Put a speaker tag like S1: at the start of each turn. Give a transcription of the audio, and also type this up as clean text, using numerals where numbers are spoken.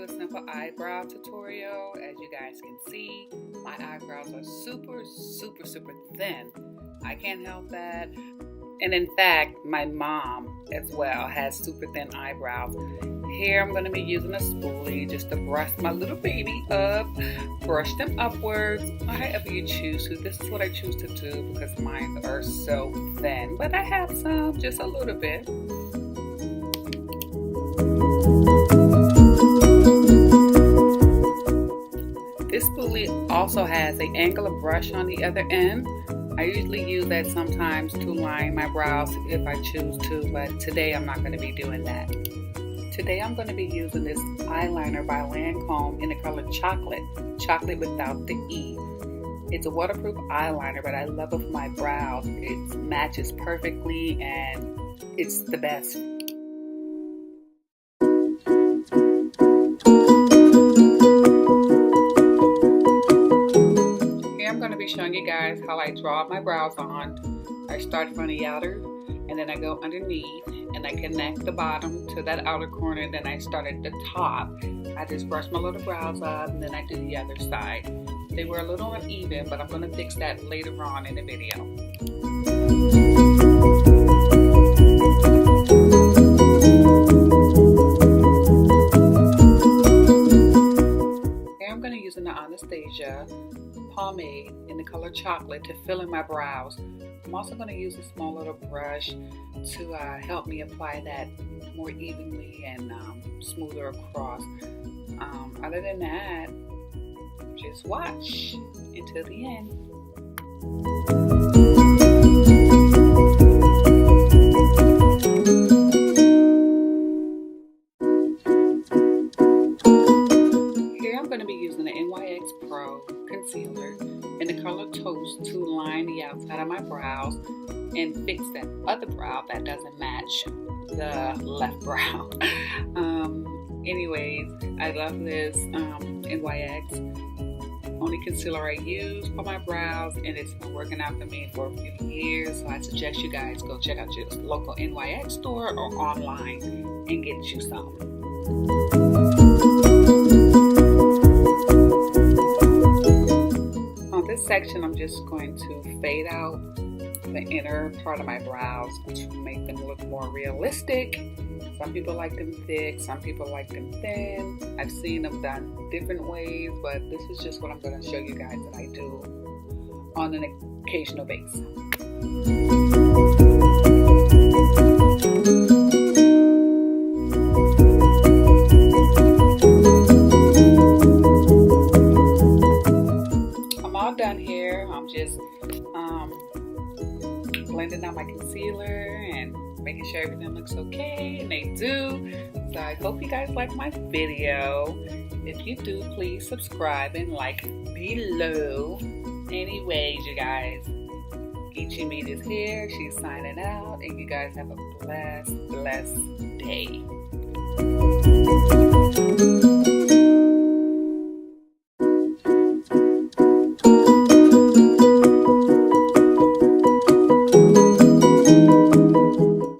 S1: a simple eyebrow tutorial. As you guys can see, my eyebrows are super thin. I can't help that. And in fact, my mom as well has super thin eyebrows. Here I'm going to be using a spoolie just to brush my little baby up, brush them upwards, however you choose to. This is what I choose to do because mine are so thin, but I have some, just a little bit. This spoolie also has an angular brush on the other end. I usually use that sometimes to line my brows if I choose to, but today I'm not going to be doing that. Today I'm going to be using this eyeliner by Lancome in the color chocolate without the E. It's a waterproof eyeliner, but I love it for my brows. It matches perfectly and it's the best. Here I'm going to be showing you guys how I draw my brows on. I start from the outer and then I go underneath and I connect the bottom to that outer corner, and then I start at the top. I just brush my little brows up and then I do the other side. They were a little uneven, but I'm going to fix that later on in the video. Here I'm going to use an Anastasia pomade in the color chocolate to fill in my brows. I'm also going to use a small little brush to help me apply that more evenly and smoother across. Other than that, just watch until the end. Here I'm going to be using the NYX Pro concealer in the color Toast to line the outside of my brows and fix that other brow that doesn't match the left brow. Anyways, I love this NYX. Only concealer I use for my brows, and it's been working out for me for a few years. So I suggest you guys go check out your local NYX store or online and get you some. On this section, I'm just going to fade out the inner part of my brows to make them look more realistic. Some people like them thick, some people like them thin. I've seen them done different ways, but this is just what I'm going to show you guys that I do on an occasional basis. I'm all done here. I'm just blending out my concealer and making sure everything looks okay, and they do. So I hope you guys like my video. If you do, please subscribe and like below. Anyways, you guys, Geechee Meat is here. She's signing out, and you guys have a blessed day.